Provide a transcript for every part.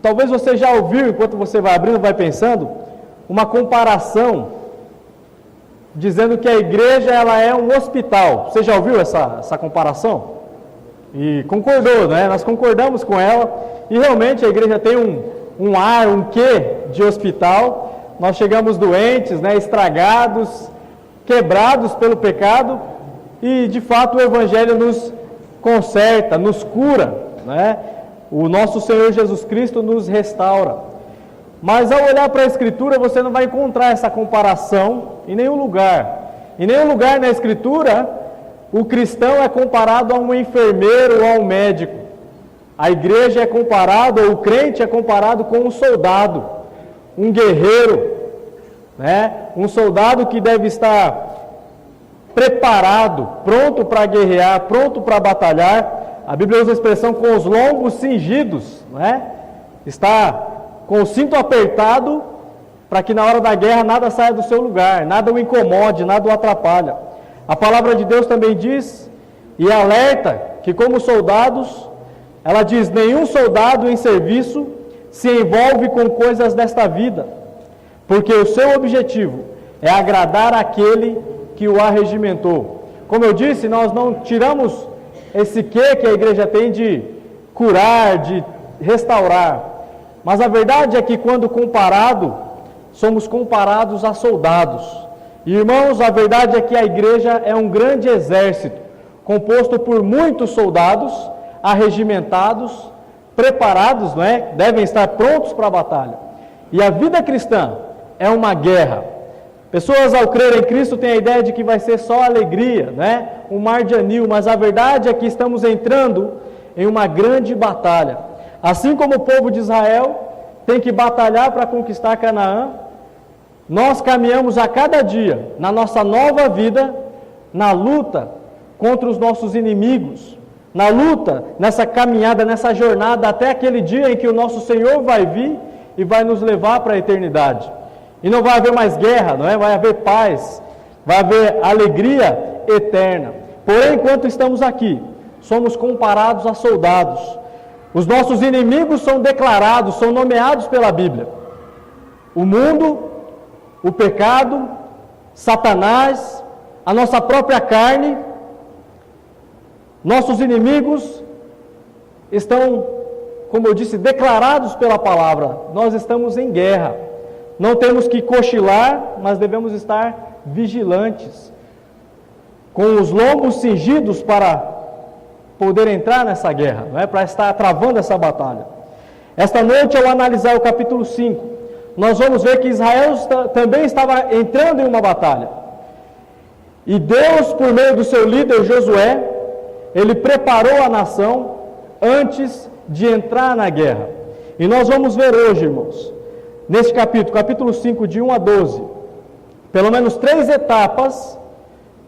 talvez você já ouviu, enquanto você vai abrindo, vai pensando, uma comparação dizendo que a igreja ela é um hospital. Você já ouviu essa comparação? E concordou, né? Nós concordamos com ela, e realmente a igreja tem um ar, um quê de hospital. Nós chegamos doentes, né, estragados, quebrados pelo pecado, e de fato o Evangelho nos conserta, nos cura, né? O nosso Senhor Jesus Cristo nos restaura. Mas ao olhar para a Escritura, você não vai encontrar essa comparação em nenhum lugar. Em nenhum lugar na Escritura, o cristão é comparado a um enfermeiro ou a um médico. A igreja é comparada, ou o crente é comparado com um soldado, um guerreiro, né? Um soldado que deve estar preparado, pronto para guerrear, pronto para batalhar. A Bíblia usa a expressão com os lombos cingidos, né? Está com o cinto apertado para que na hora da guerra nada saia do seu lugar, nada o incomode, nada o atrapalha. A palavra de Deus também diz e alerta que, como soldados, ela diz: nenhum soldado em serviço se envolve com coisas desta vida, porque o seu objetivo é agradar aquele que o arregimentou. Como eu disse, nós não tiramos esse quê que a igreja tem de curar, de restaurar, mas a verdade é que quando comparado, somos comparados a soldados. E, irmãos, a verdade é que a igreja é um grande exército, composto por muitos soldados, arregimentados, preparados, não é? Devem estar prontos para a batalha. E a vida cristã é uma guerra. Pessoas, ao crer em Cristo, têm a ideia de que vai ser só alegria, né? Um mar de anil, mas a verdade é que estamos entrando em uma grande batalha. Assim como o povo de Israel tem que batalhar para conquistar Canaã, nós caminhamos a cada dia, na nossa nova vida, na luta contra os nossos inimigos, na luta, nessa caminhada, nessa jornada, até aquele dia em que o nosso Senhor vai vir e vai nos levar para a eternidade. E não vai haver mais guerra, não é? Vai haver paz, vai haver alegria eterna. Porém, enquanto estamos aqui, somos comparados a soldados. Os nossos inimigos são declarados, são nomeados pela Bíblia. O mundo, o pecado, Satanás, a nossa própria carne. Nossos inimigos estão, como eu disse, declarados pela palavra. Nós estamos em guerra. Não temos que cochilar, mas devemos estar vigilantes, com os lombos cingidos para poder entrar nessa guerra, não é? Para estar travando essa batalha. Esta noite, ao analisar o capítulo 5, nós vamos ver que Israel também estava entrando em uma batalha. E Deus, por meio do seu líder Josué, ele preparou a nação antes de entrar na guerra. E nós vamos ver hoje, irmãos, neste capítulo 5, de 1 a 12, pelo menos 3 etapas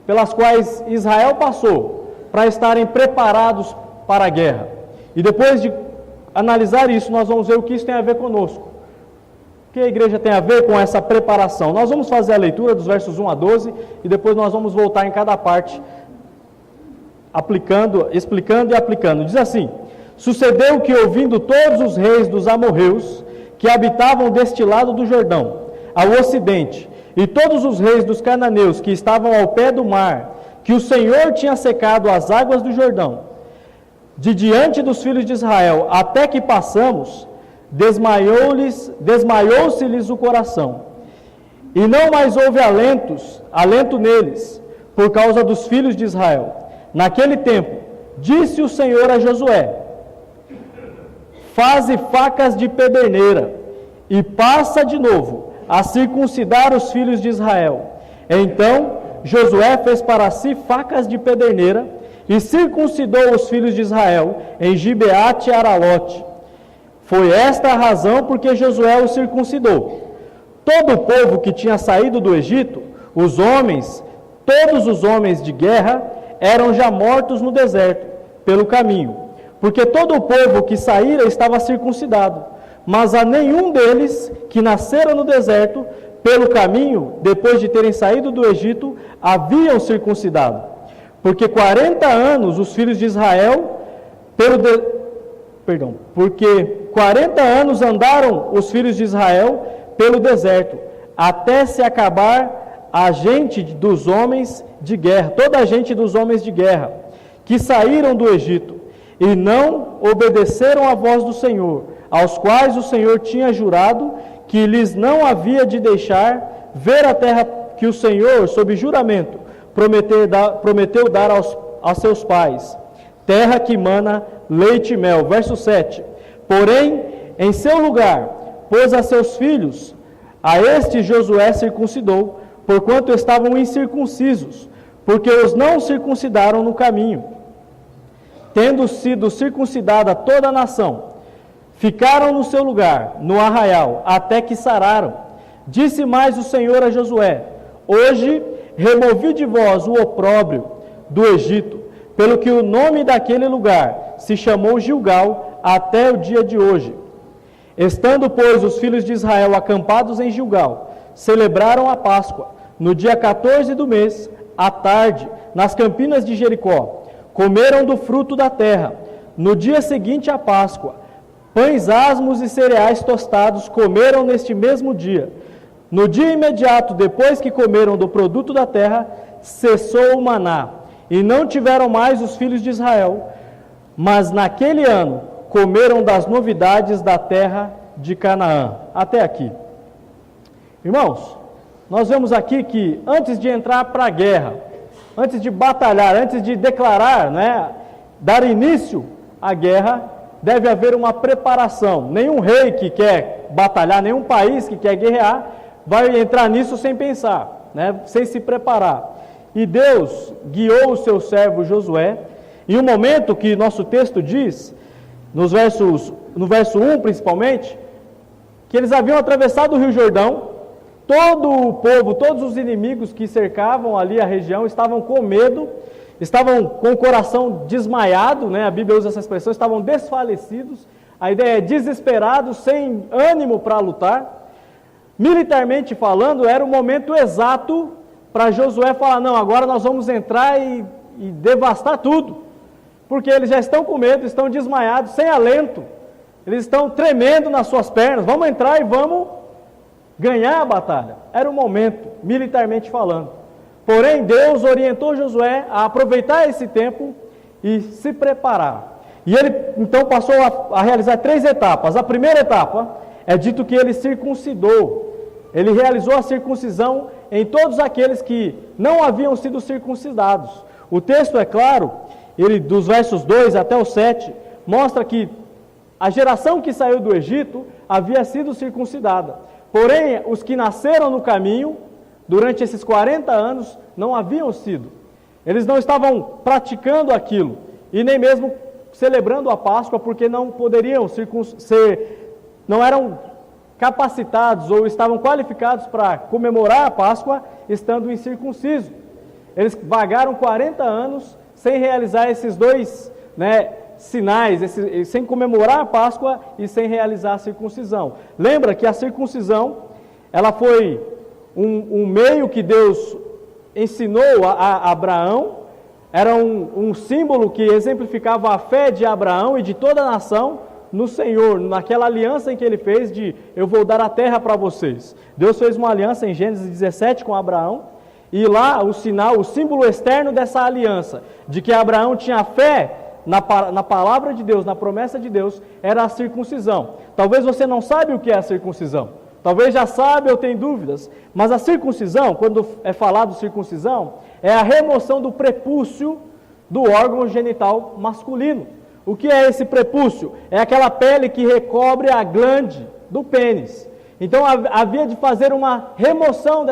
pelas quais Israel passou para estarem preparados para a guerra. E depois de analisar isso, nós vamos ver o que isso tem a ver conosco. O que a igreja tem a ver com essa preparação? Nós vamos fazer a leitura dos versos 1 a 12 e depois nós vamos voltar em cada parte, explicando e aplicando. Diz assim: sucedeu que, ouvindo todos os reis dos amorreus que habitavam deste lado do Jordão, ao ocidente, e todos os reis dos cananeus que estavam ao pé do mar, que o Senhor tinha secado as águas do Jordão, de diante dos filhos de Israel, até que passamos, desmaiou-se-lhes o coração, e não mais houve alento neles, por causa dos filhos de Israel. Naquele tempo, disse o Senhor a Josué: faze facas de pederneira, e passa de novo a circuncidar os filhos de Israel. Então Josué fez para si facas de pederneira e circuncidou os filhos de Israel em Gibeate e Aralote. Foi esta a razão porque Josué os circuncidou. Todo o povo que tinha saído do Egito, os homens, todos os homens de guerra, eram já mortos no deserto, pelo caminho, porque todo o povo que saíra estava circuncidado, mas a nenhum deles que nascera no deserto, pelo caminho, depois de terem saído do Egito, haviam circuncidado. Porque 40 anos os filhos de Israel, porque 40 anos andaram os filhos de Israel pelo deserto, até se acabar a gente dos homens de guerra, toda a gente dos homens de guerra, que saíram do Egito, e não obedeceram à voz do Senhor, aos quais o Senhor tinha jurado que lhes não havia de deixar ver a terra que o Senhor, sob juramento, prometeu dar aos seus pais, terra que mana leite e mel. Verso 7. Porém, em seu lugar, pôs a seus filhos, a este Josué circuncidou, porquanto estavam incircuncisos, porque os não circuncidaram no caminho. Tendo sido circuncidada toda a nação, ficaram no seu lugar, no arraial, até que sararam. Disse mais o Senhor a Josué: hoje removi de vós o opróbrio do Egito, pelo que o nome daquele lugar se chamou Gilgal até o dia de hoje. Estando, pois, os filhos de Israel acampados em Gilgal, celebraram a Páscoa, no dia 14 do mês, à tarde, nas campinas de Jericó. Comeram do fruto da terra. No dia seguinte à Páscoa, pães asmos e cereais tostados comeram neste mesmo dia. No dia imediato, depois que comeram do produto da terra, cessou o maná, e não tiveram mais os filhos de Israel, mas naquele ano comeram das novidades da terra de Canaã. Até aqui. Irmãos, nós vemos aqui que antes de entrar para a guerra, antes de batalhar, antes de declarar, dar início à guerra, deve haver uma preparação. Nenhum rei que quer batalhar, nenhum país que quer guerrear, vai entrar nisso sem pensar, sem se preparar. E Deus guiou o seu servo Josué, em um momento que nosso texto diz, no verso 1 principalmente, que eles haviam atravessado o Rio Jordão, todo o povo, todos os inimigos que cercavam ali a região estavam com medo, estavam com o coração desmaiado, a Bíblia usa essa expressão, estavam desfalecidos, a ideia é desesperados, sem ânimo para lutar. Militarmente falando, era o momento exato para Josué falar: não, agora nós vamos entrar e devastar tudo, porque eles já estão com medo, estão desmaiados, sem alento, eles estão tremendo nas suas pernas, vamos entrar e vamos ganhar a batalha. Era o momento, militarmente falando. Porém, Deus orientou Josué a aproveitar esse tempo e se preparar. E ele então passou a realizar 3 etapas. A primeira etapa é dito que ele circuncidou. Ele realizou a circuncisão em todos aqueles que não haviam sido circuncidados. O texto é claro, ele dos versos 2 até o 7, mostra que a geração que saiu do Egito havia sido circuncidada. Porém, os que nasceram no caminho, durante esses 40 anos, não haviam sido. Eles não estavam praticando aquilo, e nem mesmo celebrando a Páscoa, porque não poderiam não eram capacitados ou estavam qualificados para comemorar a Páscoa estando incircunciso. Eles vagaram 40 anos sem realizar esses 2 sinais, sem comemorar a Páscoa e sem realizar a circuncisão. Lembra que a circuncisão, ela foi um meio que Deus ensinou a Abraão, era um símbolo que exemplificava a fé de Abraão e de toda a nação no Senhor, naquela aliança em que ele fez de: eu vou dar a terra para vocês. Deus fez uma aliança em Gênesis 17 com Abraão, e lá o sinal, o símbolo externo dessa aliança, de que Abraão tinha fé na palavra de Deus, na promessa de Deus, era a circuncisão. Talvez você não saiba o que é a circuncisão, talvez já sabe ou tem dúvidas, mas a circuncisão, quando é falado circuncisão, é a remoção do prepúcio do órgão genital masculino. O que é esse prepúcio? É aquela pele que recobre a glande do pênis. Então havia de fazer uma remoção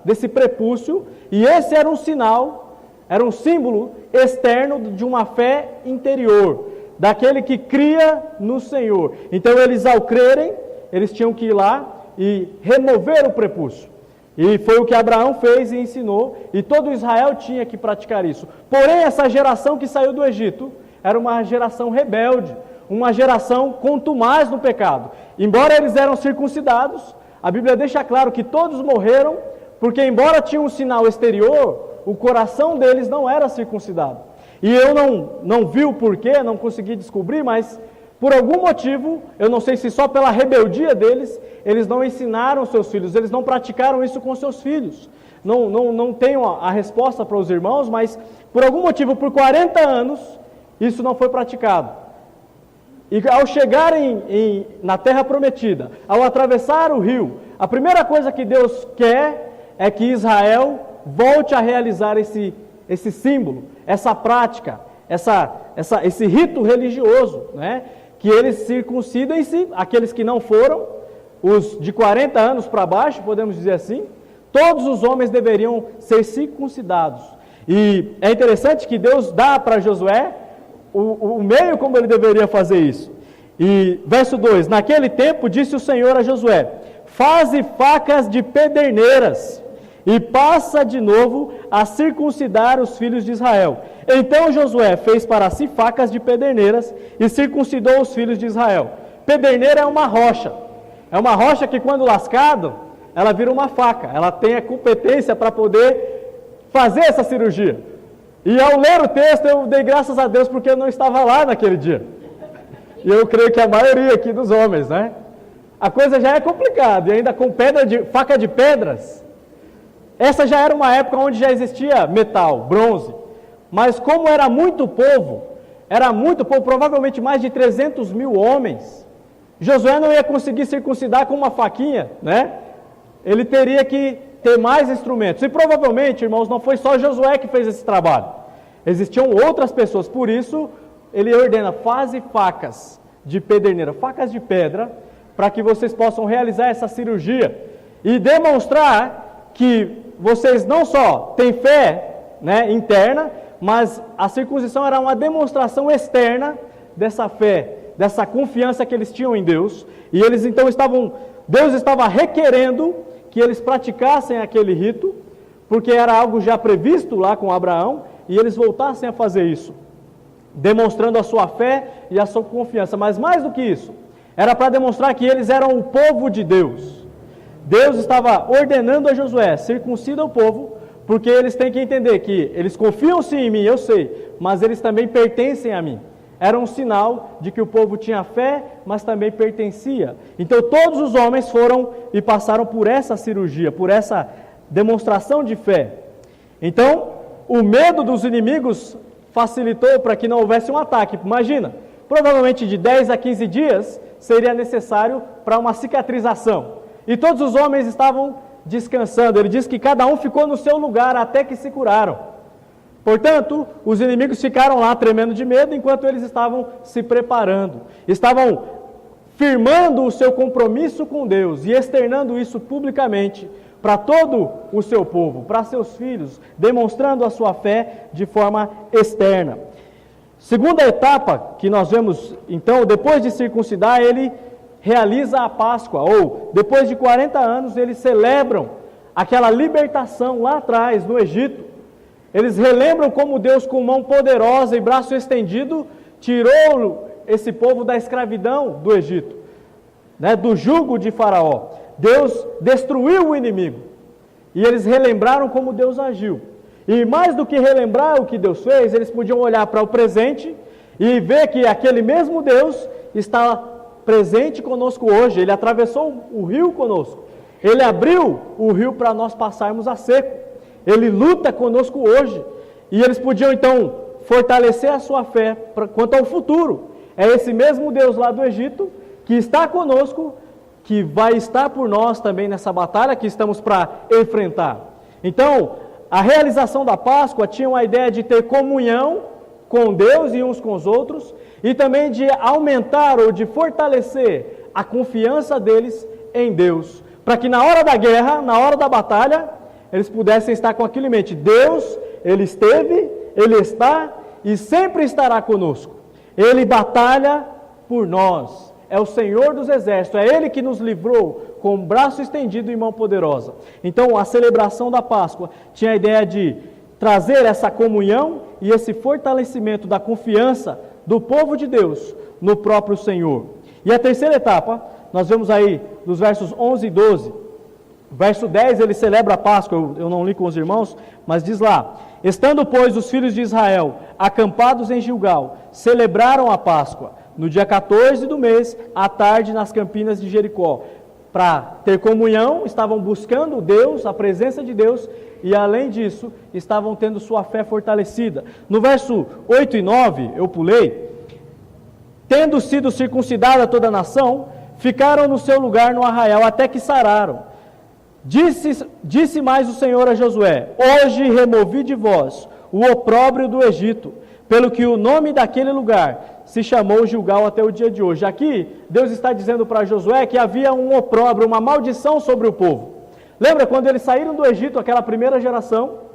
desse prepúcio, e esse era um sinal, era um símbolo externo de uma fé interior, daquele que cria no Senhor. Então eles, ao crerem, eles tinham que ir lá e remover o prepúcio. E foi o que Abraão fez e ensinou, e todo Israel tinha que praticar isso. Porém, essa geração que saiu do Egito era uma geração rebelde, uma geração contumaz no pecado. Embora eles eram circuncidados, a Bíblia deixa claro que todos morreram, porque embora tinha um sinal exterior, o coração deles não era circuncidado. E eu não vi o porquê, não consegui descobrir, mas Por algum motivo, eu não sei se só pela rebeldia deles, eles não ensinaram seus filhos, eles não praticaram isso com seus filhos. Não tenho a resposta para os irmãos, mas por algum motivo, por 40 anos, isso não foi praticado. E ao chegarem na terra prometida, ao atravessar o rio, a primeira coisa que Deus quer é que Israel volte a realizar esse símbolo, essa prática, esse rito religioso, né? Que eles circuncidem-se, aqueles que não foram, os de 40 anos para baixo, podemos dizer assim, todos os homens deveriam ser circuncidados. E é interessante que Deus dá para Josué o meio como ele deveria fazer isso. E verso 2, naquele tempo disse o Senhor a Josué, faze facas de pederneiras, e passa de novo a circuncidar os filhos de Israel. Então Josué fez para si facas de pederneiras e circuncidou os filhos de Israel. Pederneira é uma rocha que quando lascado, ela vira uma faca, ela tem a competência para poder fazer essa cirurgia. E ao ler o texto eu dei graças a Deus porque eu não estava lá naquele dia. E eu creio que a maioria aqui dos homens, né? A coisa já é complicada, e ainda com faca de pedras. Essa já era uma época onde já existia metal, bronze, mas como era muito povo, provavelmente mais de 300 mil homens, Josué não ia conseguir circuncidar com uma faquinha, né? Ele teria que ter mais instrumentos, e provavelmente, irmãos, não foi só Josué que fez esse trabalho, existiam outras pessoas, por isso ele ordena, faze facas de pederneira, facas de pedra, para que vocês possam realizar essa cirurgia, e demonstrar que vocês não só têm fé, né, interna, mas a circuncisão era uma demonstração externa dessa fé, dessa confiança que eles tinham em Deus, e eles então Deus estava requerendo que eles praticassem aquele rito, porque era algo já previsto lá com Abraão, e eles voltassem a fazer isso, demonstrando a sua fé e a sua confiança, mas mais do que isso, era para demonstrar que eles eram o povo de Deus. Deus estava ordenando a Josué, circuncida o povo, porque eles têm que entender que eles confiam sim em mim, eu sei, mas eles também pertencem a mim. Era um sinal de que o povo tinha fé, mas também pertencia. Então todos os homens foram e passaram por essa cirurgia, por essa demonstração de fé. Então, o medo dos inimigos facilitou para que não houvesse um ataque. Imagina, provavelmente de 10 a 15 dias seria necessário para uma cicatrização. E todos os homens estavam descansando. Ele diz que cada um ficou no seu lugar até que se curaram. Portanto, os inimigos ficaram lá tremendo de medo enquanto eles estavam se preparando. Estavam firmando o seu compromisso com Deus e externando isso publicamente para todo o seu povo, para seus filhos, demonstrando a sua fé de forma externa. Segunda etapa que nós vemos, então, depois de circuncidar, ele realiza a Páscoa, ou depois de 40 anos eles celebram aquela libertação lá atrás no Egito. Eles relembram como Deus com mão poderosa e braço estendido tirou esse povo da escravidão do Egito, né, do jugo de Faraó. Deus destruiu o inimigo e eles relembraram como Deus agiu. E mais do que relembrar o que Deus fez, eles podiam olhar para o presente e ver que aquele mesmo Deus está presente conosco hoje. Ele atravessou o rio conosco, ele abriu o rio para nós passarmos a seco, ele luta conosco hoje, e eles podiam então fortalecer a sua fé quanto ao futuro. É esse mesmo Deus lá do Egito que está conosco, que vai estar por nós também nessa batalha que estamos para enfrentar. Então, a realização da Páscoa tinha uma ideia de ter comunhão com Deus e uns com os outros, e também de aumentar ou de fortalecer a confiança deles em Deus, para que na hora da guerra, na hora da batalha, eles pudessem estar com aquilo em mente. Deus, Ele esteve, Ele está e sempre estará conosco. Ele batalha por nós, é o Senhor dos exércitos, é Ele que nos livrou com o braço estendido e mão poderosa. Então a celebração da Páscoa tinha a ideia de trazer essa comunhão e esse fortalecimento da confiança do povo de Deus no próprio Senhor. E a terceira etapa, nós vemos aí nos versos 11 e 12, verso 10 ele celebra a Páscoa, eu não li com os irmãos, mas diz lá: estando pois os filhos de Israel acampados em Gilgal, celebraram a Páscoa, no dia 14 do mês, à tarde, nas campinas de Jericó. Para ter comunhão, estavam buscando Deus, a presença de Deus, e além disso, estavam tendo sua fé fortalecida. No verso 8 e 9, eu pulei, tendo sido circuncidada toda a nação, ficaram no seu lugar no arraial, até que sararam. Disse mais o Senhor a Josué: hoje removi de vós o opróbrio do Egito, pelo que o nome daquele lugar se chamou Gilgal até o dia de hoje. Aqui, Deus está dizendo para Josué que havia um opróbrio, uma maldição sobre o povo. Lembra quando eles saíram do Egito, aquela primeira geração?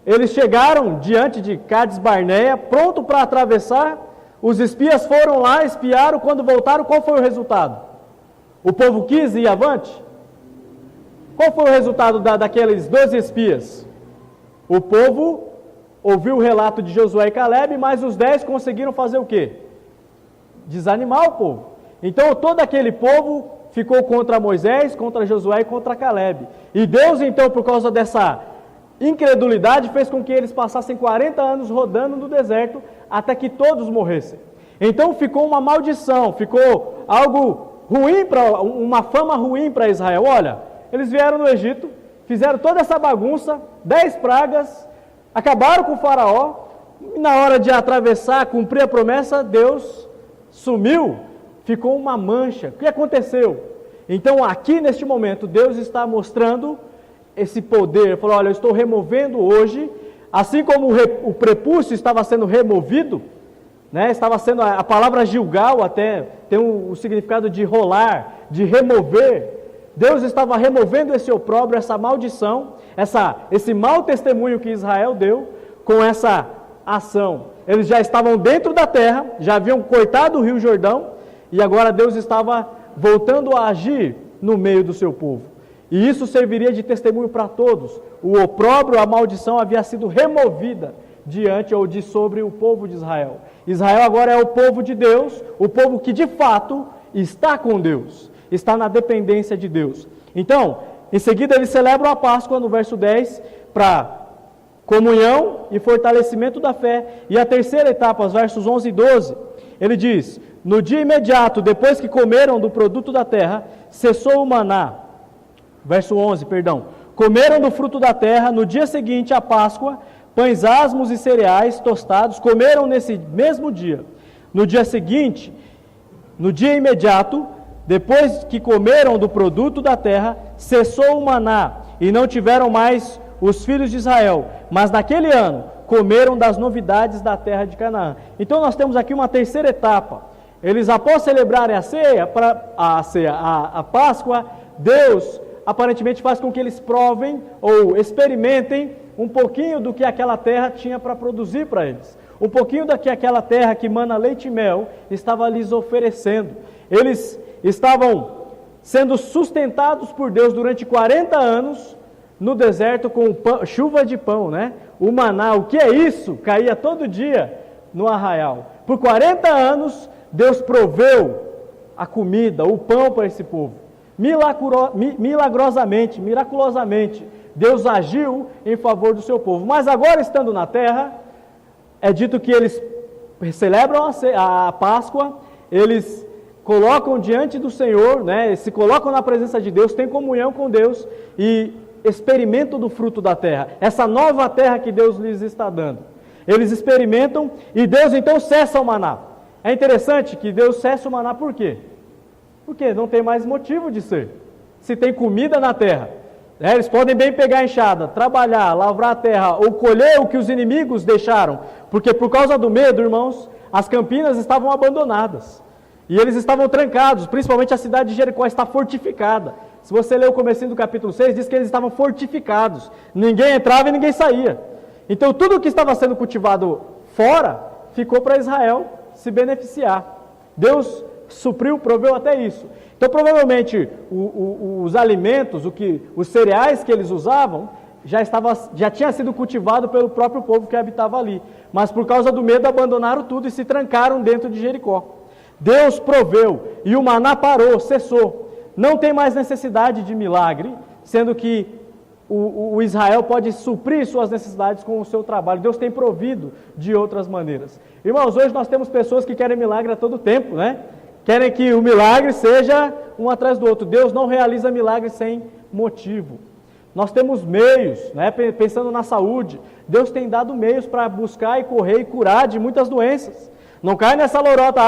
Eles chegaram diante de Cades Barneia, pronto para atravessar. Os espias foram lá, espiaram, quando voltaram, qual foi o resultado? O povo quis ir avante? Qual foi o resultado daqueles 12 espias? O povo ouviu o relato de Josué e Caleb, mas os 10 conseguiram fazer o quê? Desanimar o povo. Então todo aquele povo ficou contra Moisés, contra Josué e contra Caleb. E Deus então, por causa dessa incredulidade, fez com que eles passassem 40 anos rodando no deserto, até que todos morressem. Então ficou uma maldição, ficou algo ruim, uma fama ruim para Israel. Olha, eles vieram no Egito, fizeram toda essa bagunça, 10 pragas, acabaram com o faraó, e na hora de atravessar, cumprir a promessa, Deus sumiu, ficou uma mancha. O que aconteceu? Então aqui neste momento, Deus está mostrando esse poder. Ele falou: olha, eu estou removendo hoje, assim como o prepúcio estava sendo removido, né, estava sendo, a palavra Gilgal até tem o significado de rolar, de remover. Deus estava removendo esse opróbrio, essa maldição, esse mau testemunho que Israel deu com essa ação. Eles já estavam dentro da terra, já haviam cortado o rio Jordão, e agora Deus estava voltando a agir no meio do seu povo. E isso serviria de testemunho para todos. O opróbrio, a maldição havia sido removida diante ou de sobre o povo de Israel. Israel agora é o povo de Deus, o povo que de fato está com Deus, está na dependência de Deus. Então, em seguida eles celebram a Páscoa no verso 10 para comunhão e fortalecimento da fé. E a terceira etapa, os versos 11 e 12, ele diz: no dia imediato, depois que comeram do produto da terra, cessou o maná. Verso 11, perdão. Comeram do fruto da terra, no dia seguinte à Páscoa, pães asmos e cereais tostados, comeram nesse mesmo dia. No dia seguinte, no dia imediato, depois que comeram do produto da terra, cessou o maná, e não tiveram mais os filhos de Israel. Mas naquele ano, comeram das novidades da terra de Canaã. Então nós temos aqui uma terceira etapa. Eles, após celebrarem a Páscoa, Deus aparentemente faz com que eles provem ou experimentem um pouquinho do que aquela terra tinha para produzir para eles. Um pouquinho do que aquela terra que mana leite e mel estava lhes oferecendo. Eles estavam sendo sustentados por Deus durante 40 anos no deserto com chuva de pão, né? O maná, o que é isso? Caía todo dia no arraial. Por 40 anos, Deus proveu a comida, o pão para esse povo. Miraculosamente, Deus agiu em favor do seu povo. Mas agora, estando na terra, é dito que eles celebram a Páscoa, eles colocam diante do Senhor, né, se colocam na presença de Deus, têm comunhão com Deus e experimentam do fruto da terra, essa nova terra que Deus lhes está dando. Eles experimentam e Deus então cessa o maná. É interessante que Deus cessa o maná por quê? Porque não tem mais motivo de ser. Se tem comida na terra, eles podem bem pegar a enxada, trabalhar, lavrar a terra ou colher o que os inimigos deixaram, porque por causa do medo, irmãos, as campinas estavam abandonadas. E eles estavam trancados, principalmente a cidade de Jericó está fortificada. Se você ler o comecinho do capítulo 6, diz que eles estavam fortificados. Ninguém entrava e ninguém saía. Então tudo o que estava sendo cultivado fora, ficou para Israel se beneficiar. Deus supriu, proveu até isso. Então provavelmente os alimentos, os cereais que eles usavam, já tinha sido cultivado pelo próprio povo que habitava ali. Mas por causa do medo abandonaram tudo e se trancaram dentro de Jericó. Deus proveu e o maná parou, cessou. Não tem mais necessidade de milagre, sendo que o Israel pode suprir suas necessidades com o seu trabalho. Deus tem provido de outras maneiras. Irmãos, hoje nós temos pessoas que querem milagre a todo tempo, né? Querem que o milagre seja um atrás do outro. Deus não realiza milagre sem motivo. Nós temos meios, né? Pensando na saúde, Deus tem dado meios para buscar e correr e curar de muitas doenças. Não cai nessa lorota,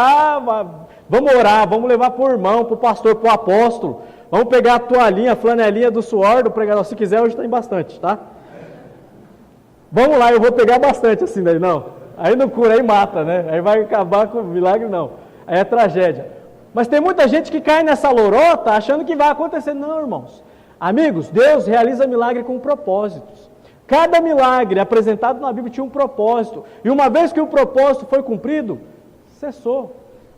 vamos orar, vamos levar para o irmão, para o pastor, para o apóstolo, vamos pegar a toalhinha, a flanelinha do suor do pregador, se quiser hoje tem bastante, tá? Vamos lá, eu vou pegar bastante assim daí, não. Aí não cura, aí mata, né? Aí vai acabar com o milagre, não. Aí é tragédia. Mas tem muita gente que cai nessa lorota achando que vai acontecer. Não, irmãos. Amigos, Deus realiza milagre com propósitos. Cada milagre apresentado na Bíblia tinha um propósito. E uma vez que o propósito foi cumprido, cessou.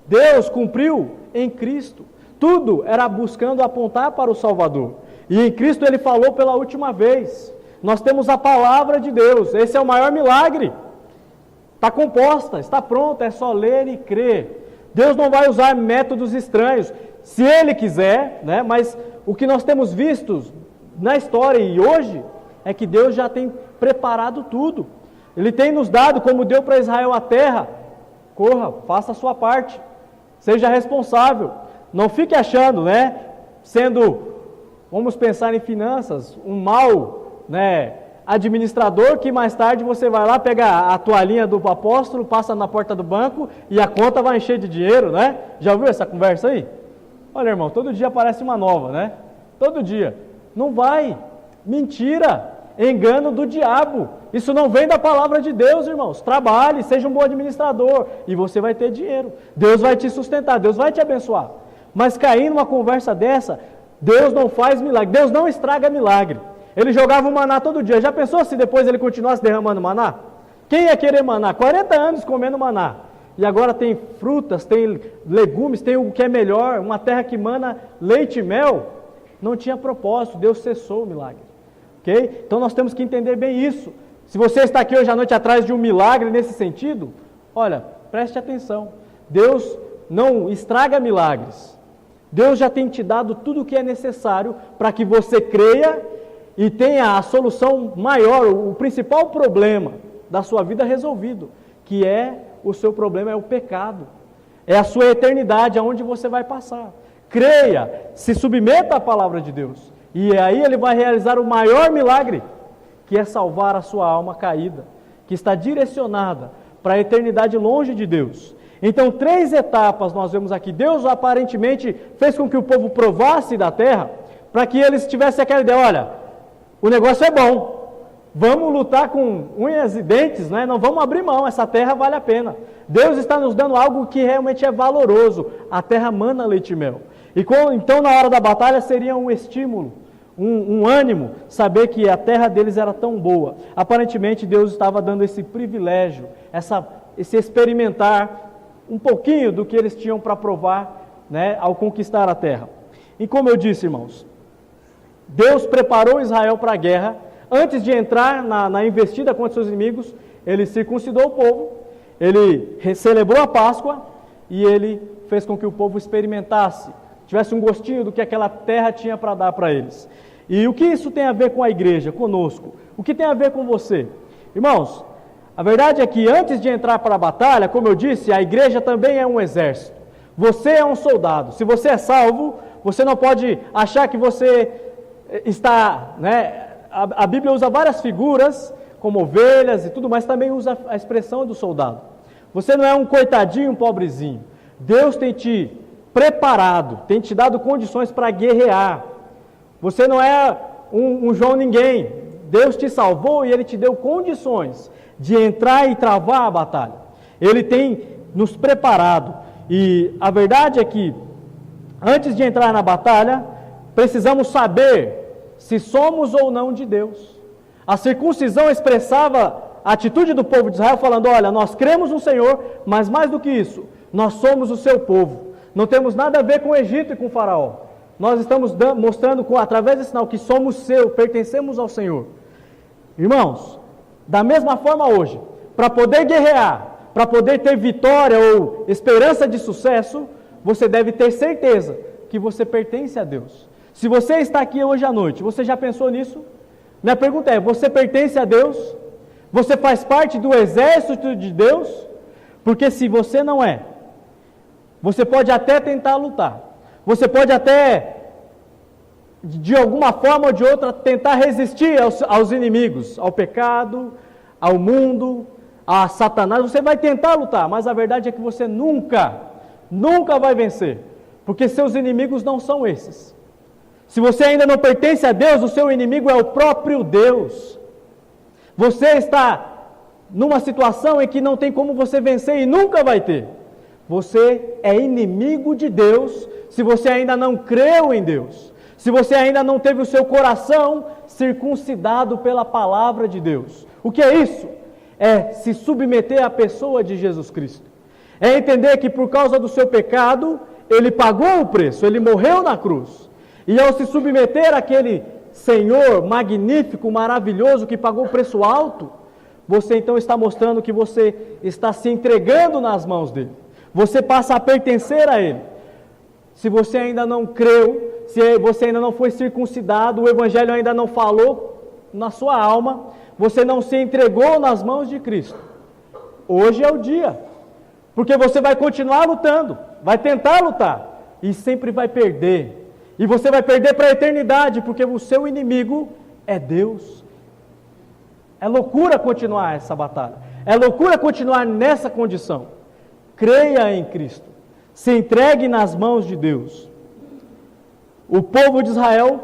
Deus cumpriu em Cristo. Tudo era buscando apontar para o Salvador. E em Cristo Ele falou pela última vez. Nós temos a palavra de Deus. Esse é o maior milagre. Está composta, está pronta, é só ler e crer. Deus não vai usar métodos estranhos, se Ele quiser, né? Mas o que nós temos visto na história e hoje é que Deus já tem preparado tudo. Ele tem nos dado, como deu para Israel a terra, corra, faça a sua parte, seja responsável. Não fique achando, né? Vamos pensar em finanças, um mau, né? Administrador que mais tarde você vai lá, pega a toalhinha do apóstolo, passa na porta do banco e a conta vai encher de dinheiro, né? Já ouviu essa conversa aí? Olha, irmão, todo dia aparece uma nova, né? Todo dia. Não vai. Mentira. Engano do diabo. Isso não vem da palavra de Deus, irmãos. Trabalhe, seja um bom administrador e você vai ter dinheiro. Deus vai te sustentar, Deus vai te abençoar. Mas cair numa conversa dessa, Deus não faz milagre, Deus não estraga milagre. Ele jogava o maná todo dia. Já pensou se depois ele continuasse derramando maná? Quem ia querer maná? 40 anos comendo maná. E agora tem frutas, tem legumes, tem o que é melhor, uma terra que mana leite e mel. Não tinha propósito, Deus cessou o milagre. Ok? Então nós temos que entender bem isso. Se você está aqui hoje à noite atrás de um milagre nesse sentido, olha, preste atenção. Deus não estraga milagres. Deus já tem te dado tudo o que é necessário para que você creia e tenha a solução maior, o principal problema da sua vida resolvido, que é o seu problema, é o pecado, é a sua eternidade, aonde você vai passar. Creia, se submeta à palavra de Deus, e aí Ele vai realizar o maior milagre, que é salvar a sua alma caída, que está direcionada para a eternidade longe de Deus. Então, 3 etapas nós vemos aqui. Deus aparentemente fez com que o povo provasse da terra, para que eles tivessem aquela ideia, olha, o negócio é bom, vamos lutar com unhas e dentes, né? Não vamos abrir mão, essa terra vale a pena. Deus está nos dando algo que realmente é valoroso, a terra mana leite e mel. Então na hora da batalha seria um estímulo, um ânimo, saber que a terra deles era tão boa. Aparentemente Deus estava dando esse privilégio, esse experimentar um pouquinho do que eles tinham para provar, né, ao conquistar a terra. E como eu disse, irmãos, Deus preparou Israel para a guerra. Antes de entrar na investida contra seus inimigos, Ele circuncidou o povo, Ele celebrou a Páscoa e Ele fez com que o povo experimentasse, tivesse um gostinho do que aquela terra tinha para dar para eles. E o que isso tem a ver com a igreja, conosco? O que tem a ver com você? Irmãos, a verdade é que antes de entrar para a batalha, como eu disse, a igreja também é um exército. Você é um soldado. Se você é salvo, você não pode achar que você está, né? A Bíblia usa várias figuras, como ovelhas e tudo, mas também usa a expressão do soldado. Você não é um coitadinho, um pobrezinho. Deus tem te preparado, tem te dado condições para guerrear. Você não é um João ninguém. Deus te salvou e Ele te deu condições de entrar e travar a batalha. Ele tem nos preparado. E a verdade é que, antes de entrar na batalha, precisamos saber se somos ou não de Deus. A circuncisão expressava a atitude do povo de Israel, falando, olha, nós cremos no Senhor, mas mais do que isso, nós somos o seu povo. Não temos nada a ver com o Egito e com o faraó. Nós estamos mostrando, através desse sinal, que somos seu, pertencemos ao Senhor. Irmãos, da mesma forma hoje, para poder guerrear, para poder ter vitória ou esperança de sucesso, você deve ter certeza que você pertence a Deus. Se você está aqui hoje à noite, você já pensou nisso? Minha pergunta é: você pertence a Deus? Você faz parte do exército de Deus? Porque se você não é, você pode até tentar lutar, você pode até, de alguma forma ou de outra, tentar resistir aos inimigos, ao pecado, ao mundo, a Satanás. Você vai tentar lutar, mas a verdade é que você nunca vai vencer, porque seus inimigos não são esses. Se você ainda não pertence a Deus, o seu inimigo é o próprio Deus. Você está numa situação em que não tem como você vencer e nunca vai ter. Você é inimigo de Deus se você ainda não creu em Deus, se você ainda não teve o seu coração circuncidado pela palavra de Deus. O que é isso? É se submeter à pessoa de Jesus Cristo. É entender que por causa do seu pecado, Ele pagou o preço, Ele morreu na cruz. E ao se submeter àquele Senhor magnífico, maravilhoso, que pagou o preço alto, você então está mostrando que você está se entregando nas mãos dEle. Você passa a pertencer a Ele. Se você ainda não creu, se você ainda não foi circuncidado, o Evangelho ainda não falou na sua alma, você não se entregou nas mãos de Cristo, hoje é o dia. Porque você vai continuar lutando, vai tentar lutar, e sempre vai perder. E você vai perder para a eternidade, porque o seu inimigo é Deus. É loucura continuar essa batalha. É loucura continuar nessa condição. Creia em Cristo. Se entregue nas mãos de Deus. O povo de Israel,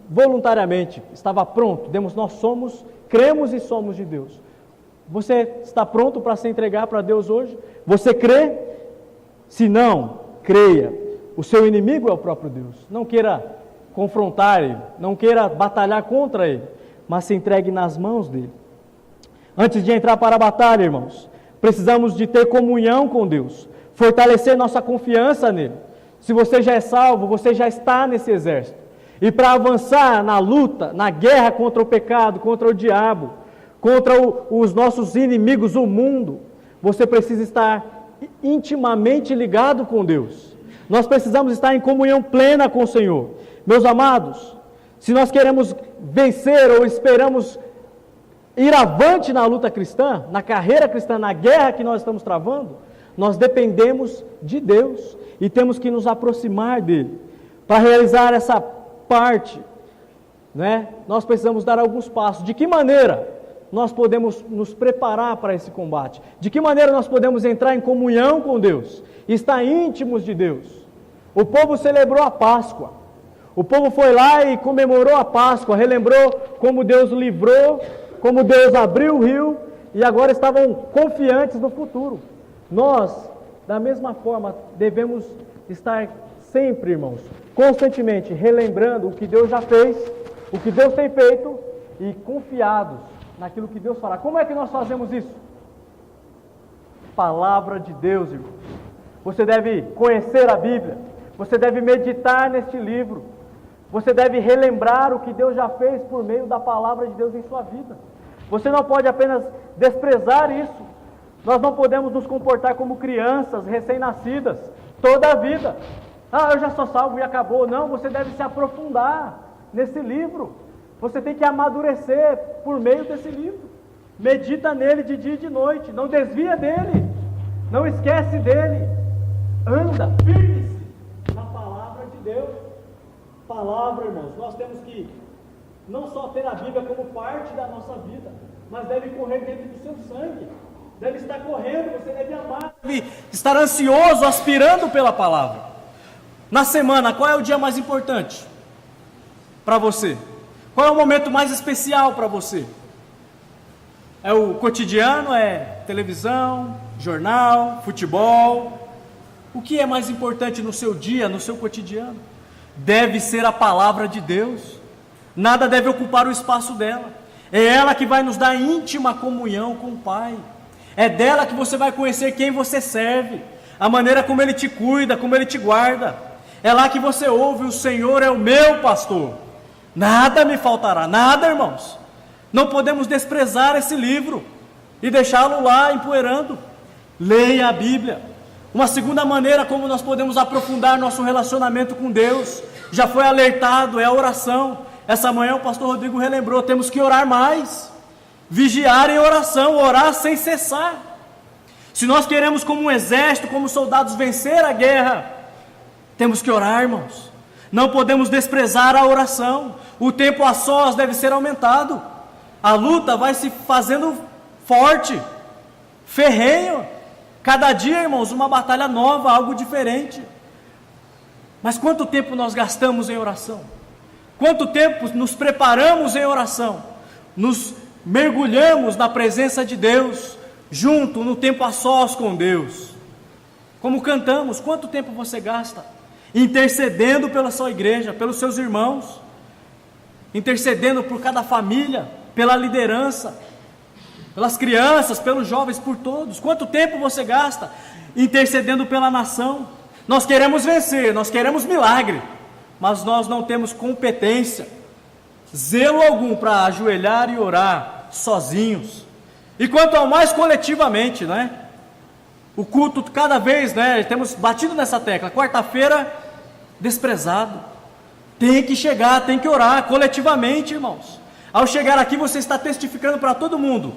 voluntariamente, estava pronto. Nós cremos e somos de Deus. Você está pronto para se entregar para Deus hoje? Você crê? Se não, creia. O seu inimigo é o próprio Deus. Não queira confrontar Ele, não queira batalhar contra Ele, mas se entregue nas mãos dEle. Antes de entrar para a batalha, irmãos, precisamos de ter comunhão com Deus, fortalecer nossa confiança nele. Se você já é salvo, você já está nesse exército. E para avançar na luta, na guerra contra o pecado, contra o diabo, contra os nossos inimigos, o mundo, você precisa estar intimamente ligado com Deus. Nós precisamos estar em comunhão plena com o Senhor. Meus amados, se nós queremos vencer ou esperamos ir avante na luta cristã, na carreira cristã, na guerra que nós estamos travando, nós dependemos de Deus e temos que nos aproximar dEle. Para realizar essa parte, nós precisamos dar alguns passos. De que maneira nós podemos nos preparar para esse combate? De que maneira nós podemos entrar em comunhão com Deus? Estar íntimos de Deus. O povo celebrou a Páscoa. O povo foi lá e comemorou a Páscoa, relembrou como Deus livrou, como Deus abriu o rio, e agora estavam confiantes no futuro. Nós, da mesma forma, devemos estar sempre, irmãos, constantemente relembrando o que Deus já fez, o que Deus tem feito, e confiados naquilo que Deus fará. Como é que nós fazemos isso? Palavra de Deus, irmãos. Você deve conhecer a Bíblia, você deve meditar neste livro, você deve relembrar o que Deus já fez por meio da palavra de Deus em sua vida. Você não pode apenas desprezar isso. Nós não podemos nos comportar como crianças recém-nascidas toda a vida. Eu já sou salvo e acabou. Não, você deve se aprofundar nesse livro. Você tem que amadurecer por meio desse livro. Medita nele de dia e de noite. Não desvia dele. Não esquece dele. Anda, firme-se na palavra de Deus. Palavra, irmãos, nós temos que não só ter a Bíblia como parte da nossa vida, mas deve correr dentro do seu sangue. Deve estar correndo, você deve amar, deve estar ansioso, aspirando pela palavra. Na semana, qual é o dia mais importante para você? Qual é o momento mais especial para você? É o cotidiano? É televisão, jornal, futebol? O que é mais importante no seu dia, no seu cotidiano? Deve ser a palavra de Deus. Nada deve ocupar o espaço dela. É ela que vai nos dar íntima comunhão com o Pai. É dela que você vai conhecer quem você serve, a maneira como Ele te cuida, como Ele te guarda. É lá que você ouve: o Senhor é o meu pastor, nada me faltará. Nada, irmãos. Não podemos desprezar esse livro e deixá-lo lá empoeirando. Leia a Bíblia. Uma segunda maneira como nós podemos aprofundar nosso relacionamento com Deus, já foi alertado, é a oração. Essa manhã o pastor Rodrigo relembrou, temos que orar mais, vigiar em oração, orar sem cessar. Se nós queremos como um exército, como soldados vencer a guerra, temos que orar, irmãos. Não podemos desprezar a oração. O tempo a sós deve ser aumentado. A luta vai se fazendo forte, ferrenho. Cada dia, irmãos, uma batalha nova, algo diferente. Mas quanto tempo nós gastamos em oração? Quanto tempo nos preparamos em oração? Nos mergulhamos na presença de Deus, junto, no tempo a sós com Deus. Como cantamos, quanto tempo você gasta intercedendo pela sua igreja, pelos seus irmãos, intercedendo por cada família, pela liderança, pelas crianças, pelos jovens, por todos? Quanto tempo você gasta intercedendo pela nação? Nós queremos vencer, nós queremos milagre, mas nós não temos competência, zelo algum para ajoelhar e orar sozinhos. E quanto ao mais coletivamente, né? O culto cada vez, né? Temos batido nessa tecla, quarta-feira desprezado. Tem que chegar, tem que orar coletivamente, irmãos. Ao chegar aqui você está testificando para todo mundo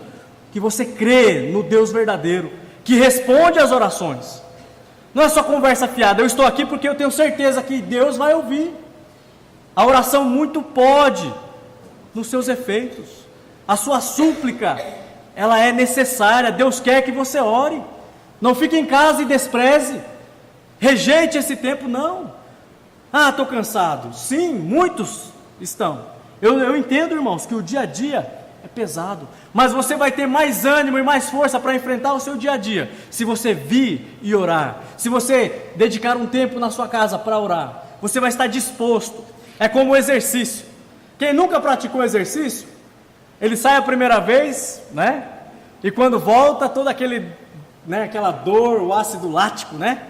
que você crê no Deus verdadeiro, que responde às orações. Não é só conversa fiada, eu estou aqui porque eu tenho certeza que Deus vai ouvir. A oração muito pode nos seus efeitos. A sua súplica, ela é necessária. Deus quer que você ore. Não fique em casa e despreze, rejeite esse tempo, não. Ah, estou cansado. Sim, muitos estão. Eu entendo, irmãos, que o dia a dia é pesado, mas você vai ter mais ânimo e mais força para enfrentar o seu dia a dia, se você vir e orar, se você dedicar um tempo na sua casa para orar, você vai estar disposto. É como o exercício. Quem nunca praticou exercício, ele sai a primeira vez, né? E quando volta, todo aquele, né, aquela dor, o ácido lático, né?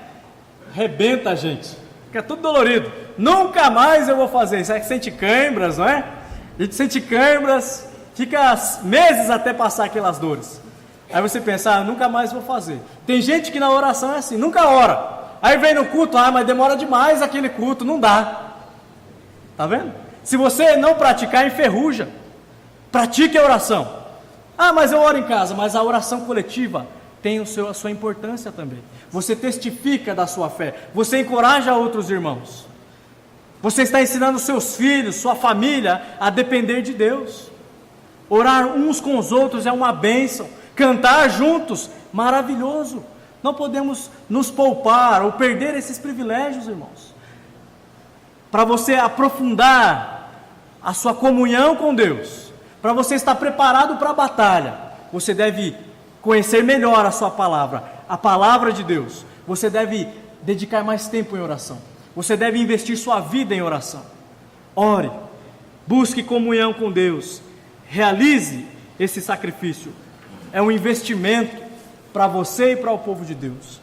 Rebenta a gente, fica tudo dolorido. Nunca mais eu vou fazer isso. É que sente câimbras, não é? A gente sente câimbras, fica meses até passar aquelas dores. Aí você pensa, nunca mais vou fazer. Tem gente que na oração é assim, nunca ora. Aí vem no culto, mas demora demais aquele culto, não dá. Tá vendo? Se você não praticar, enferruja. Pratique a oração. Mas eu oro em casa. Mas a oração coletiva tem a sua importância também. Você testifica da sua fé, você encoraja outros irmãos, você está ensinando seus filhos, sua família a depender de Deus. Orar uns com os outros é uma bênção. Cantar juntos, maravilhoso. Não podemos nos poupar ou perder esses privilégios, irmãos. Para você aprofundar a sua comunhão com Deus, para você estar preparado para a batalha, você deve conhecer melhor a sua palavra, a palavra de Deus. Você deve dedicar mais tempo em oração. Você deve investir sua vida em oração. Ore, busque comunhão com Deus, realize esse sacrifício. É um investimento para você e para o povo de Deus.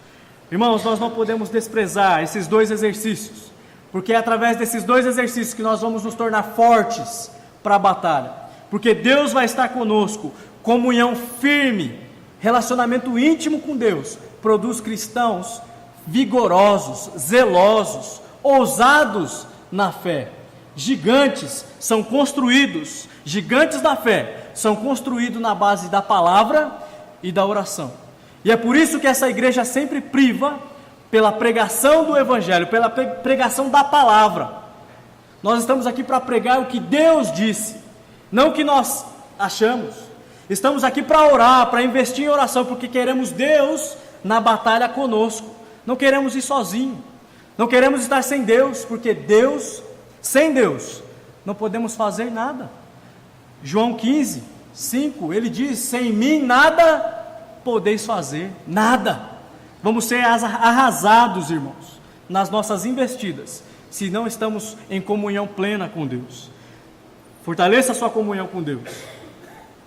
Irmãos, nós não podemos desprezar esses dois exercícios, porque é através desses dois exercícios que nós vamos nos tornar fortes para a batalha. Porque Deus vai estar conosco. Comunhão firme, relacionamento íntimo com Deus, produz cristãos vigorosos, zelosos, ousados na fé. Gigantes são construídos, gigantes da fé, são construídos na base da palavra e da oração. E é por isso que essa igreja sempre priva pela pregação do Evangelho, pela pregação da palavra. Nós estamos aqui para pregar o que Deus disse, não o que nós achamos. Estamos aqui para orar, para investir em oração, porque queremos Deus na batalha conosco. Não queremos ir sozinho, não queremos estar sem Deus, porque Deus, sem Deus, não podemos fazer nada. João 15, 5, ele diz, sem mim nada podeis fazer, nada. Vamos ser arrasados, irmãos, nas nossas investidas, se não estamos em comunhão plena com Deus. Fortaleça a sua comunhão com Deus.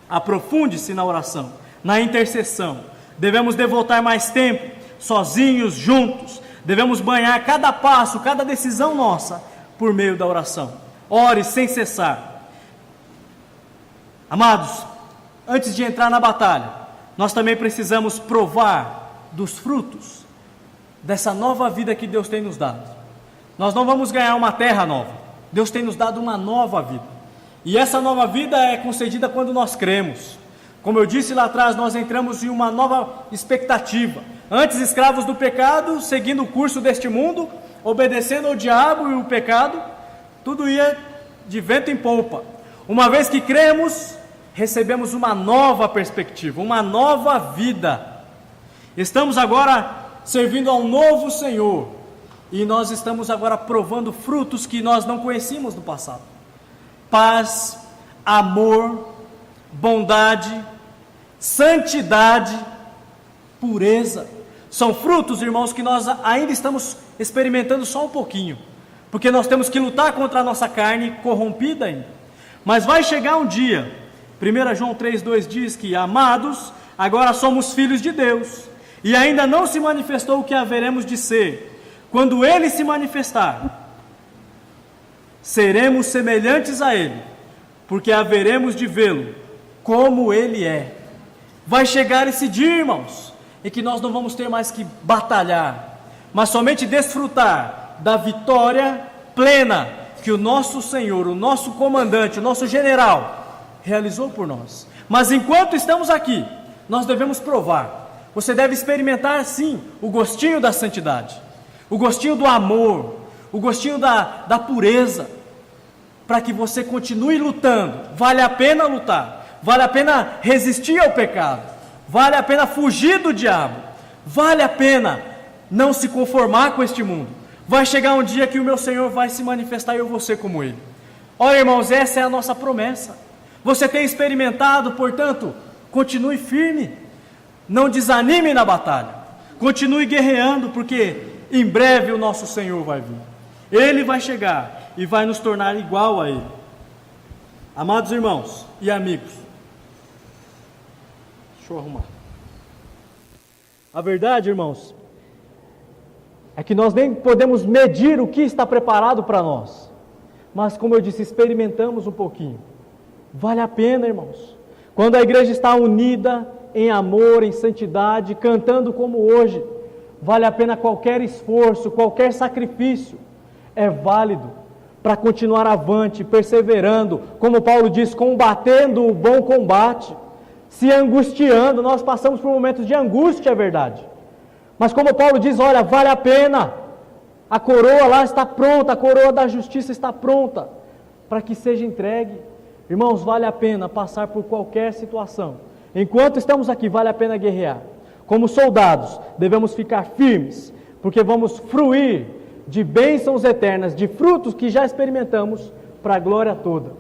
Aprofunde-se na oração, na intercessão. Devemos devotar mais tempo, sozinhos, juntos. Devemos banhar cada passo, cada decisão nossa, por meio da oração. Ore sem cessar. Amados, antes de entrar na batalha, nós também precisamos provar dos frutos dessa nova vida que Deus tem nos dado. Nós não vamos ganhar uma terra nova. Deus tem nos dado uma nova vida. E essa nova vida é concedida quando nós cremos. Como eu disse lá atrás, nós entramos em uma nova expectativa. Antes escravos do pecado, seguindo o curso deste mundo, obedecendo ao diabo e o pecado, tudo ia de vento em polpa. Uma vez que cremos, recebemos uma nova perspectiva, uma nova vida. Estamos agora servindo ao novo Senhor, e nós estamos agora provando frutos que nós não conhecíamos no passado: paz, amor, bondade, santidade, pureza. São frutos, irmãos, que nós ainda estamos experimentando só um pouquinho, porque nós temos que lutar contra a nossa carne corrompida ainda. Mas vai chegar um dia, 1 João 3,2 diz que, amados, agora somos filhos de Deus, e ainda não se manifestou o que haveremos de ser. Quando Ele se manifestar, seremos semelhantes a Ele, porque haveremos de vê-lo como Ele é. Vai chegar esse dia, irmãos, em que nós não vamos ter mais que batalhar, mas somente desfrutar da vitória plena que o nosso Senhor, o nosso comandante, o nosso general realizou por nós. Mas enquanto estamos aqui, nós devemos provar. Você deve experimentar sim o gostinho da santidade, o gostinho do amor, o gostinho da pureza, para que você continue lutando. Vale a pena lutar, vale a pena resistir ao pecado, vale a pena fugir do diabo, vale a pena não se conformar com este mundo. Vai chegar um dia que o meu Senhor vai se manifestar e eu vou ser como Ele. Olha, irmãos, essa é a nossa promessa. Você tem experimentado, portanto, continue firme, não desanime na batalha, continue guerreando, porque em breve o nosso Senhor vai vir. Ele vai chegar e vai nos tornar igual a Ele. Amados irmãos e amigos, deixa eu arrumar. A verdade, irmãos, é que nós nem podemos medir o que está preparado para nós, mas como eu disse, experimentamos um pouquinho. Vale a pena, irmãos. Quando a igreja está unida em amor, em santidade, cantando como hoje, vale a pena qualquer esforço, qualquer sacrifício. É válido para continuar avante, perseverando, como Paulo diz, combatendo o bom combate, se angustiando. Nós passamos por momentos de angústia, é verdade. Mas como Paulo diz, olha, vale a pena. A coroa lá está pronta, a coroa da justiça está pronta para que seja entregue. Irmãos, vale a pena passar por qualquer situação. Enquanto estamos aqui, vale a pena guerrear. Como soldados, devemos ficar firmes, porque vamos fruir de bênçãos eternas, de frutos que já experimentamos para a glória toda.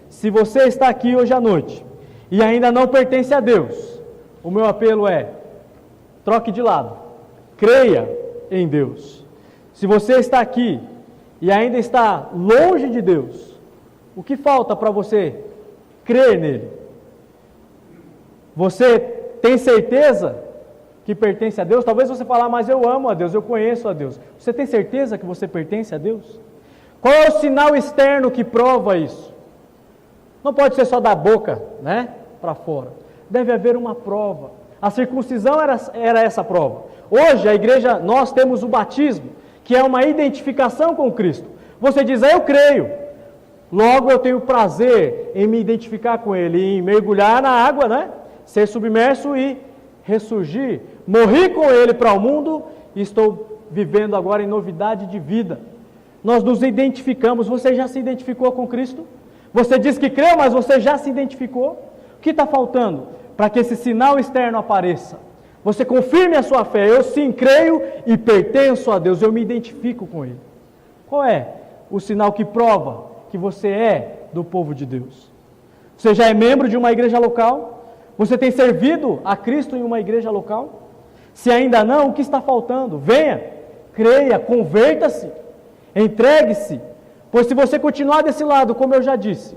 Se você está aqui hoje à noite e ainda não pertence a Deus, o meu apelo é: troque de lado, creia em Deus. Se você está aqui e ainda está longe de Deus, o que falta para você crer nele? Você tem certeza que pertence a Deus? Talvez você fale, mas eu amo a Deus, eu conheço a Deus. Você tem certeza que você pertence a Deus? Qual é o sinal externo que prova isso? Não pode ser só da boca, né, para fora. Deve haver uma prova. A circuncisão era essa prova. Hoje, a igreja, nós temos o batismo, que é uma identificação com Cristo. Você diz, eu creio. Logo eu tenho prazer em me identificar com Ele, em mergulhar na água, né? Ser submerso e ressurgir. Morri com Ele para o mundo e estou vivendo agora em novidade de vida. Nós nos identificamos. Você já se identificou com Cristo? Você diz que creu, mas você já se identificou? O que está faltando para que esse sinal externo apareça? Você confirme a sua fé. Eu sim creio e pertenço a Deus. Eu me identifico com Ele. Qual é o sinal que prova que você é do povo de Deus? Você já é membro de uma igreja local? Você tem servido a Cristo em uma igreja local? Se ainda não, o que está faltando? Venha, creia, converta-se, entregue-se, pois se você continuar desse lado, como eu já disse,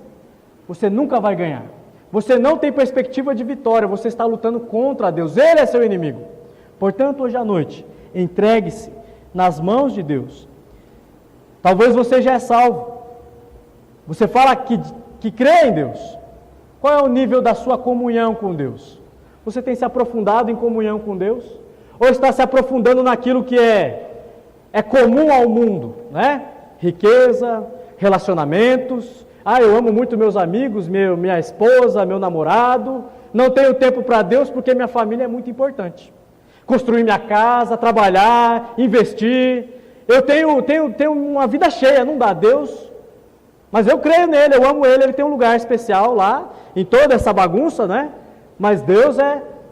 você nunca vai ganhar. Você não tem perspectiva de vitória, você está lutando contra Deus, Ele é seu inimigo. Portanto, hoje à noite, entregue-se nas mãos de Deus. Talvez você já é salvo. Você fala que crê em Deus. Qual é o nível da sua comunhão com Deus? Você tem se aprofundado em comunhão com Deus? Ou está se aprofundando naquilo que é comum ao mundo, né? Riqueza, relacionamentos, eu amo muito meus amigos, minha esposa, meu namorado, não tenho tempo para Deus porque minha família é muito importante. Construir minha casa, trabalhar, investir. Eu tenho uma vida cheia, não dá. Deus, mas eu creio nele, eu amo ele, ele tem um lugar especial lá, em toda essa bagunça, né? Mas Deus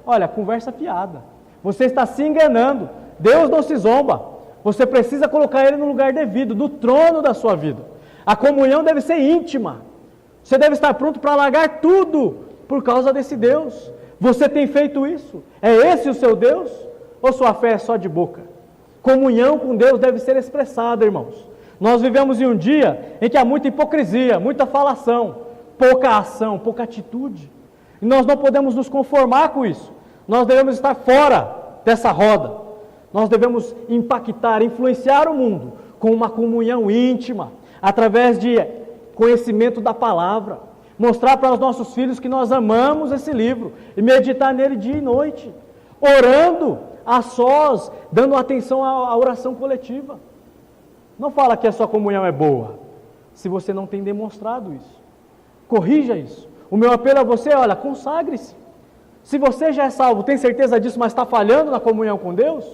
olha, conversa fiada. Você está se enganando. Deus não se zomba. Você precisa colocar ele no lugar devido, no trono da sua vida. A comunhão deve ser íntima. Você deve estar pronto para largar tudo por causa desse Deus. Você tem feito isso? É esse o seu Deus? Ou sua fé é só de boca? Comunhão com Deus deve ser expressada, irmãos. Nós vivemos em um dia em que há muita hipocrisia, muita falação, pouca ação, pouca atitude. E nós não podemos nos conformar com isso. Nós devemos estar fora dessa roda. Nós devemos impactar, influenciar o mundo com uma comunhão íntima, através de conhecimento da palavra. Mostrar para os nossos filhos que nós amamos esse livro e meditar nele dia e noite. Orando a sós, dando atenção à oração coletiva. Não fala que a sua comunhão é boa, se você não tem demonstrado isso. Corrija isso. O meu apelo a você, olha, consagre-se. Se você já é salvo, tem certeza disso, mas está falhando na comunhão com Deus,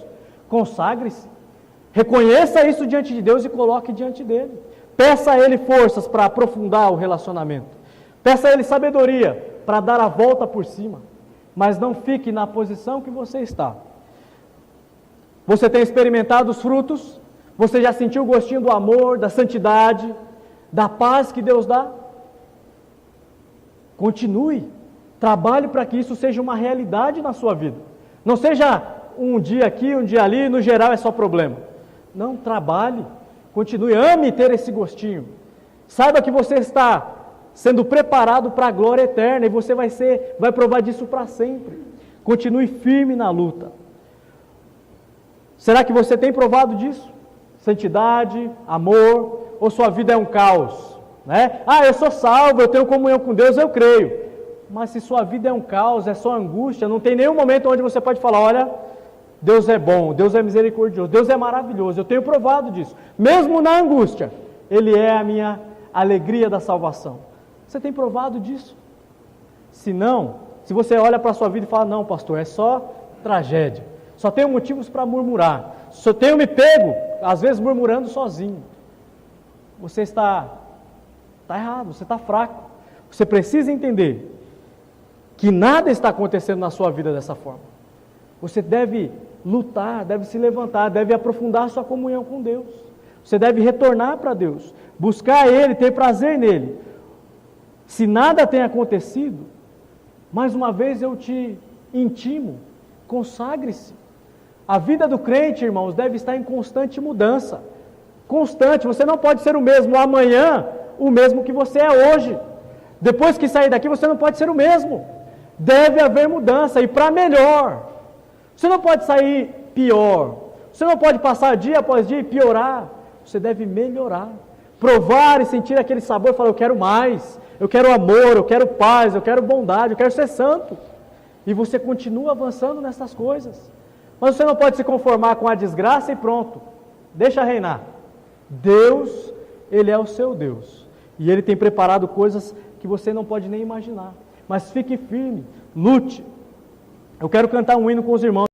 consagre-se. Reconheça isso diante de Deus e coloque diante dele. Peça a ele forças para aprofundar o relacionamento. Peça a ele sabedoria para dar a volta por cima. Mas não fique na posição que você está. Você tem experimentado os frutos? Você já sentiu o gostinho do amor, da santidade, da paz que Deus dá? Continue. Trabalhe para que isso seja uma realidade na sua vida. Não seja um dia aqui, um dia ali, no geral é só problema. Não, trabalhe. Continue, ame ter esse gostinho. Saiba que você está sendo preparado para a glória eterna e você vai provar disso para sempre. Continue firme na luta. Será que você tem provado disso? Santidade, amor, ou sua vida é um caos? Né? Eu sou salvo, eu tenho comunhão com Deus, eu creio. Mas se sua vida é um caos, é só angústia, não tem nenhum momento onde você pode falar, olha, Deus é bom, Deus é misericordioso, Deus é maravilhoso, eu tenho provado disso. Mesmo na angústia, Ele é a minha alegria da salvação. Você tem provado disso? Se não, se você olha para a sua vida e fala, não pastor, é só tragédia, só tenho motivos para murmurar, só tenho me pego, às vezes murmurando sozinho. Você está errado, você está fraco. Você precisa entender que nada está acontecendo na sua vida dessa forma. Você deve lutar, deve se levantar, deve aprofundar sua comunhão com Deus. Você deve retornar para Deus, buscar Ele, ter prazer nele. Se nada tem acontecido, mais uma vez eu te intimo, consagre-se. A vida do crente, irmãos, deve estar em constante mudança. Constante, você não pode ser o mesmo amanhã, o mesmo que você é hoje. Depois que sair daqui, você não pode ser o mesmo. Deve haver mudança, e para melhor. Você não pode sair pior. Você não pode passar dia após dia e piorar. Você deve melhorar. Provar e sentir aquele sabor e falar, eu quero mais. Eu quero amor, eu quero paz, eu quero bondade, eu quero ser santo. E você continua avançando nessas coisas. Mas você não pode se conformar com a desgraça e pronto. Deixa reinar. Deus, Ele é o seu Deus. E Ele tem preparado coisas que você não pode nem imaginar. Mas fique firme, lute. Eu quero cantar um hino com os irmãos.